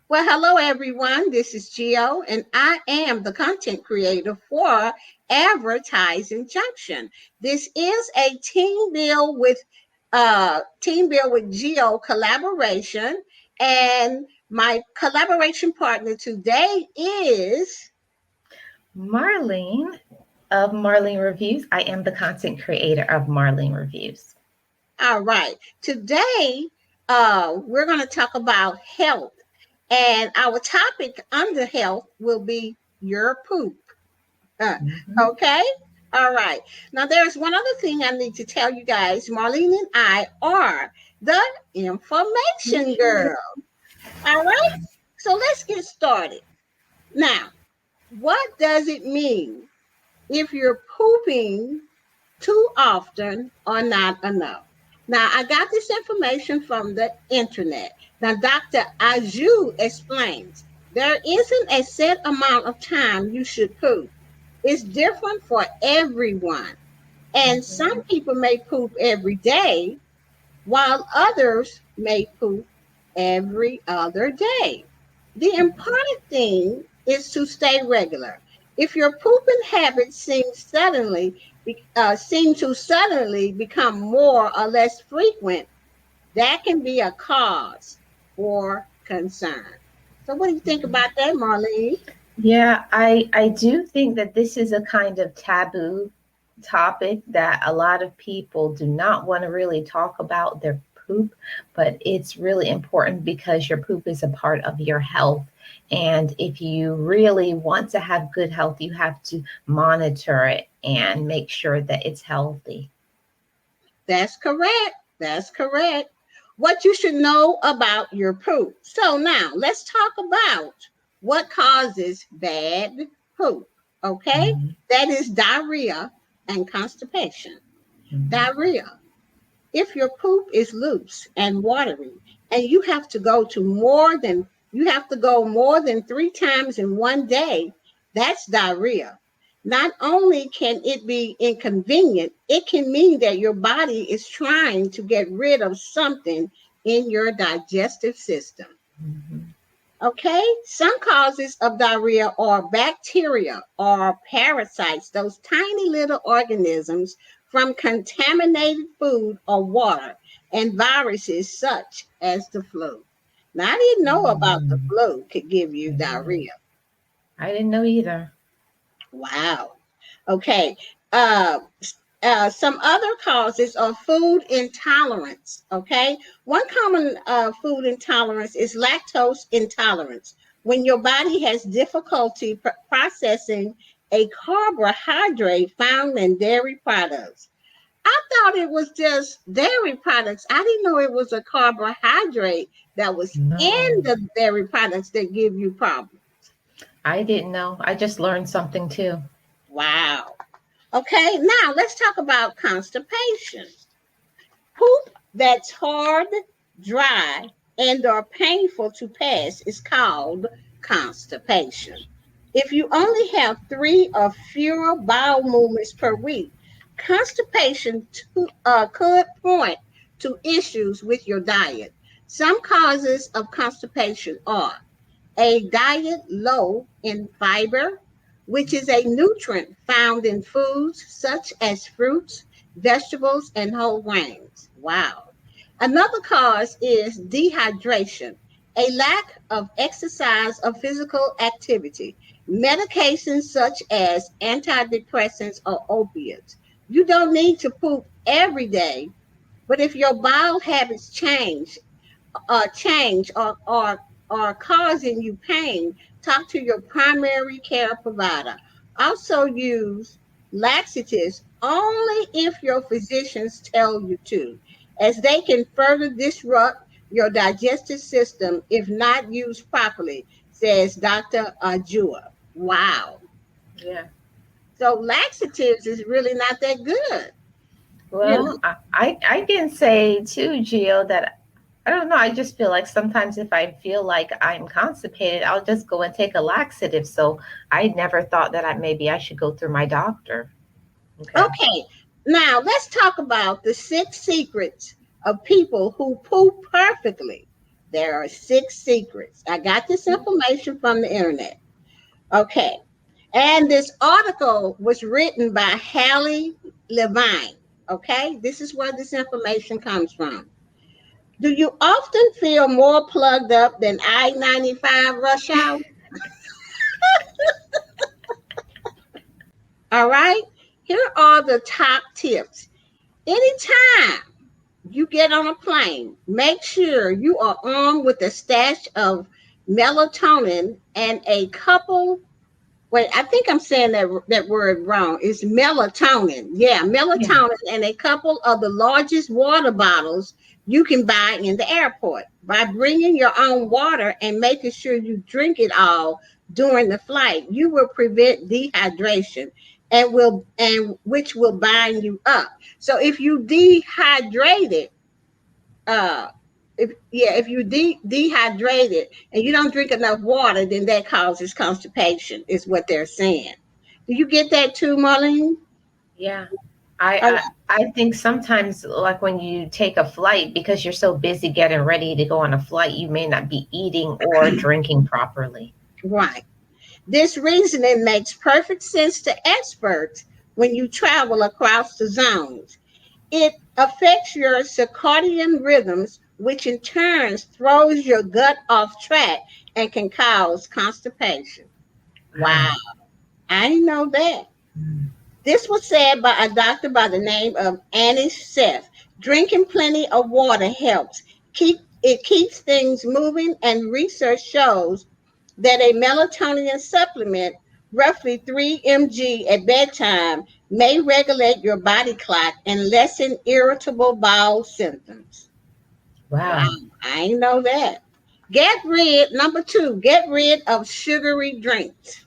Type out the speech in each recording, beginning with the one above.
Well, hello everyone. This is Geo, and I am the content creator for Advertising Junction. This is a team build with Geo collaboration, and my collaboration partner today is Marlene of Marlene Reviews. I am the content creator of Marlene Reviews. all right. Today, we're going to talk about health, and our topic under health will be your poop. Uh, Mhm. okay. All right. Now, there's one other thing I need to tell you guys. Marlene and I are the information girl. All right. So let's get started. Now, what does it mean if you're pooping too often or not enough? Now, I got this information from the internet. Now, Dr. Aju explains there isn't a set amount of time you should poop. It's different for everyone. And some Mhm. people may poop every day, while others may poop every other day. The important thing is to stay regular. If your pooping habits seem to suddenly become more or less frequent, that can be a cause for concern. So, what do you think about that, Marlene? Yeah, I do think that this is a kind of taboo topic that a lot of people do not want to really talk about their poop, but it's really important because your poop is a part of your health. And if you really want to have good health, you have to monitor it and make sure that it's healthy. That's correct. That's correct. What you should know about your poop. So now let's talk about what causes bad poop. Okay? Mhm. That is diarrhea and constipation. Mhm. Diarrhea. If your poop is loose and watery and you have to go more than 3 times in one day, that's diarrhea. Not only can it be inconvenient, it can mean that your body is trying to get rid of something in your digestive system. Mhm. Okay, some causes of diarrhea are bacteria or parasites, those tiny little organisms from contaminated food or water, and viruses such as the flu. Now, I didn't know about the Mhm. flu could give you Mhm. diarrhea. I didn't know either. Wow. Okay. Uh, some other causes are food intolerance. Okay. One common food intolerance is lactose intolerance, when your body has difficulty processing a carbohydrate found in dairy products. I thought it was just dairy products. I didn't know it was a carbohydrate that was in No, the dairy products that give you problems. I didn't know. I just learned something too. Wow. Okay, now let's talk about constipation. Poop that's hard, dry, and or painful to pass is called constipation. If you only have 3 or fewer bowel movements per week, could point to issues with your diet. Some causes of constipation are a diet low in fiber, which is a nutrient found in foods such as fruits, vegetables, and whole grains. Wow. Another cause is dehydration, a lack of exercise or physical activity, medications such as antidepressants or opiates. You don't need to poop every day, but if your bowel habits change or are causing you pain, talk to your primary care provider. Also use laxatives only if your physicians tell you to, as they can further disrupt your digestive system if not used properly, says Dr. Ajua. Wow. Yeah. So laxatives is really not that good. You know, Well, I can say too, Gio, that I don't know. I just feel like sometimes if I feel like I'm constipated, I'll just go and take a laxative. So I never thought that maybe I should go through my doctor. Okay. okay, now let's talk about the 6 secrets of people who poop perfectly. There are 6 secrets. I got this information from the internet. Okay. And this article was written by Hallie Levine. Okay. This is where this information comes from. Do you often feel more plugged up than I-95 rush hour? All right. Here are the top tips. Anytime you get on a plane, make sure you are armed with a stash of melatonin and a couple. Wait, I think I'm saying that word wrong. It's melatonin. Yeah, Yeah. melatonin and a couple of the largest water bottles you can buy in the airport. By bringing your own water and making sure you drink it all during the flight, you will prevent dehydration and which will bind you up. So if you dehydrated, uh if you dehydrated and you don't drink enough water, then that causes constipation, is what they're saying. Do you get that too, Marlene? Yeah. All I think sometimes, like when you take a flight, because you're so busy getting ready to go on a flight, you may not be eating or drinking properly. right. This reasoning makes perfect sense to experts when you travel across the zones. It affects your circadian rhythms, which in turn throws your gut off track and can cause constipation. Wow, Wow. I didn't know that. Mm. This was said by a doctor by the name of Annie Seth. Drinking plenty of water helps. It keeps things moving, and research shows that a melatonin supplement, roughly 3 mg at bedtime, may regulate your body clock and lessen irritable bowel symptoms. Wow, Wow. I didn't know that. Number 2, get rid of sugary drinks.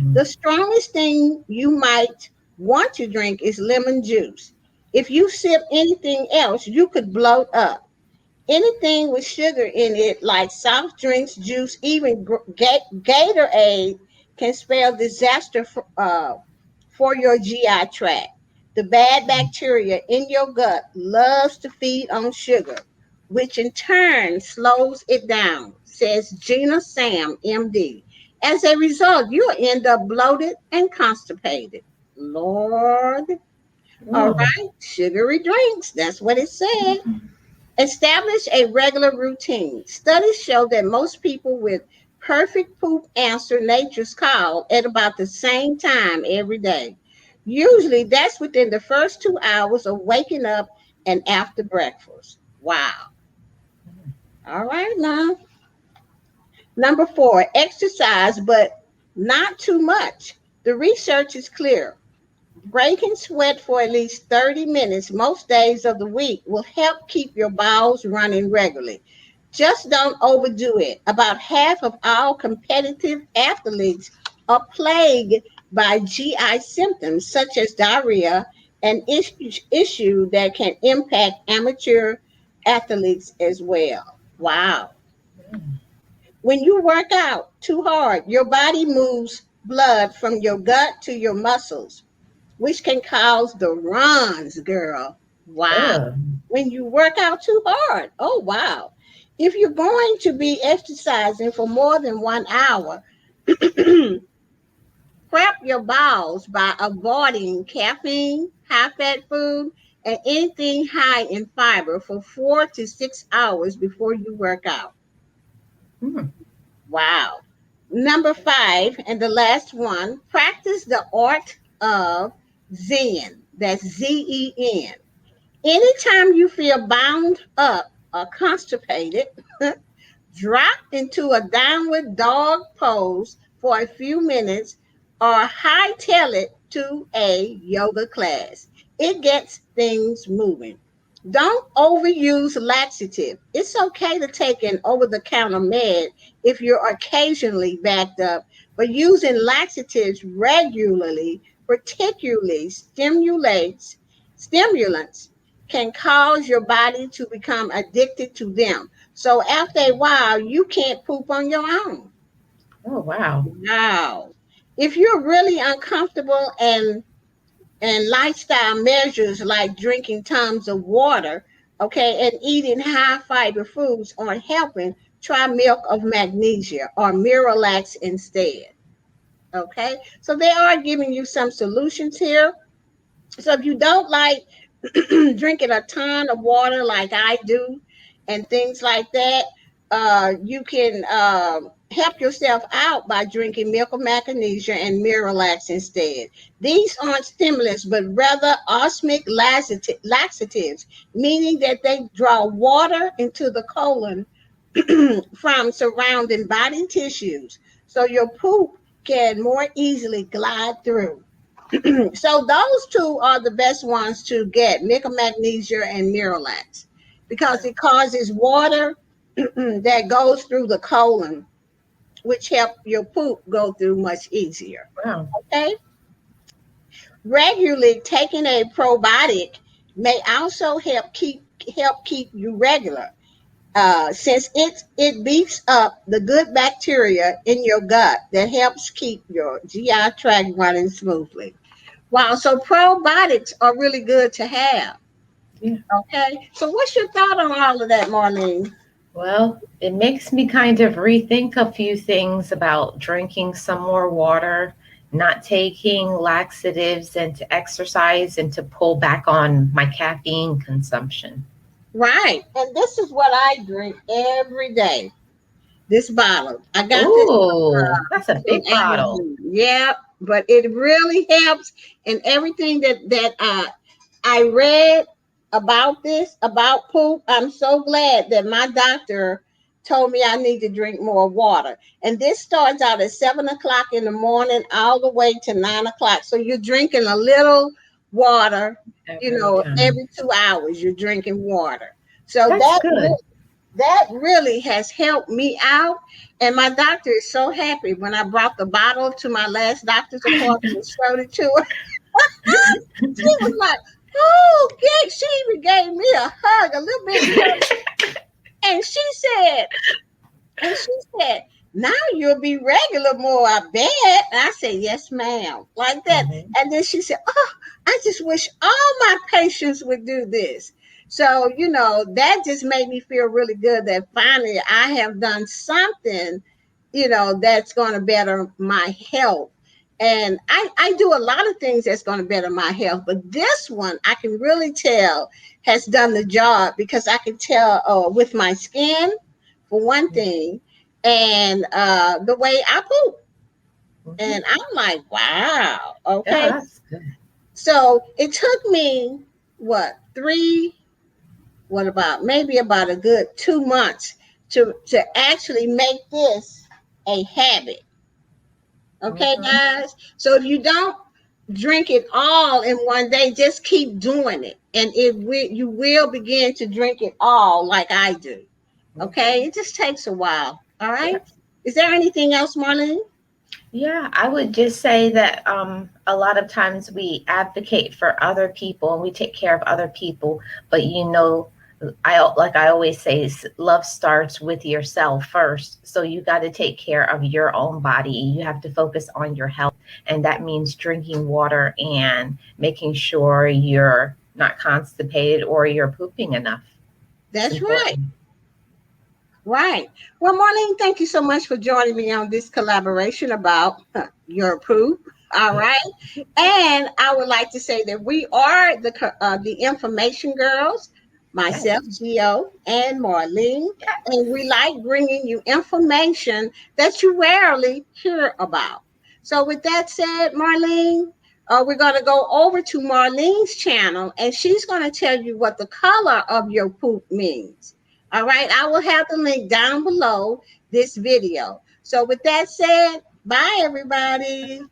Mm. The strongest thing you might want to drink is lemon juice. If you sip anything else, you could bloat up. Anything with sugar in it, like soft drinks, juice, even Gatorade, can spell disaster for your GI tract. The bad bacteria in your gut loves to feed on sugar, which in turn slows it down, says Gina Sam, MD. As a result, you'll end up bloated and constipated. Lord. All Mm. right, sugary drinks. That's what it said. Establish a regular routine. Studies show that most people with perfect poop answer nature's call at about the same time every day. Usually that's within the first 2 hours of waking up and after breakfast. Wow. All right now. Number 4, exercise, but not too much. The research is clear. Breaking sweat for at least 30 minutes most days of the week will help keep your bowels running regularly. Just don't overdo it. About half of all competitive athletes are plagued by GI symptoms such as diarrhea, an issue that can impact amateur athletes as well. Wow. Mm. When you work out too hard, your body moves blood from your gut to your muscles, which can cause the runs, girl. Wow. Ugh. When you work out too hard. Oh, wow. If you're going to be exercising for more than 1 hour, prep your bowels by avoiding caffeine, high fat food, and anything high in fiber for 4 to 6 hours before you work out. Mm. Wow. Number 5, and the last one, practice the art of Zen. That's Zen. Anytime you feel bound up or constipated, drop into a downward dog pose for a few minutes or hightail it to a yoga class. It gets things moving. Don't overuse laxative. It's okay to take an over the counter med if you're occasionally backed up, but using laxatives regularly, particularly stimulants, can cause your body to become addicted to them. So after a while, you can't poop on your own. Oh, wow. Wow. If you're really uncomfortable and lifestyle measures like drinking tons of water okay, and eating high fiber foods aren't helping, try milk of magnesia or Miralax instead. Okay, so they are giving you some solutions here. So if you don't like drinking a ton of water like I do and things like that, you can help yourself out by drinking milk of magnesia and Miralax instead. These aren't stimulants, but rather osmic laxatives, meaning that they draw water into the colon from surrounding body tissues, so your poop can more easily glide through. So those two are the best ones to get, magnesia and Miralax, because it causes water that goes through the colon, which help your poop go through much easier. Wow. Okay. Regularly taking a probiotic may also help keep you regular, since it beefs up the good bacteria in your gut that helps keep your GI tract running smoothly. Wow, so probiotics are really good to have. Yeah. Okay, so what's your thought on all of that, Marlene? Well, it makes me kind of rethink a few things about drinking some more water, not taking laxatives, and to exercise and to pull back on my caffeine consumption. Right, and this is what I drink every day. This bottle, I got this Ooh, that's a from big bottle. Amazon. Yeah, but it really helps, and everything that I read about this, about poop. I'm so glad that my doctor told me I need to drink more water. And this starts out at 7 o'clock in the morning, all the way to 9 o'clock. So you're drinking a little water, Every time. every 2 hours. You're drinking water. So That's good. that really has helped me out. And my doctor is so happy when I brought the bottle to my last doctor's appointment and showed it to her. She was like, "Oh, okay." She even gave me a hug, a little bit hug. And she said, "Now you'll be regular more, I bet." And I said, "Yes, ma'am," like that. Mhm. And then she said, "Oh, I just wish all my patients would do this." So, that just made me feel really good that finally I have done something, that's going to better my health. And I do a lot of things that's going to better my health, but this one I can really tell has done the job, because I can tell with my skin, for one thing, and the way I poop. Mhm. And I'm like, wow, Yeah, okay. that's good. So it took me, what, maybe about a good 2 months to actually make this a habit. Okay, Mhm. guys. So if you don't drink it all in one day, just keep doing it, and you will begin to drink it all like I do. Okay, Mhm. it just takes a while. All right. Yep. Is there anything else, Marlene? Yeah, I would just say that a lot of times we advocate for other people and we take care of other people, but I always say, love starts with yourself first. So you got to take care of your own body. You have to focus on your health, and that means drinking water and making sure you're not constipated or you're pooping enough. It's That's right. important. Right. Well, Marlene, thank you so much for joining me on this collaboration about your poop. All Yeah. right. And I would like to say that we are the information girls, myself, Yes. Geo, and Marlene, Yes. and we like bringing you information that you rarely hear about. So, with that said, Marlene, we're going to go over to Marlene's channel, and she's going to tell you what the color of your poop means. All right, I will have the link down below this video. So with that said, bye everybody.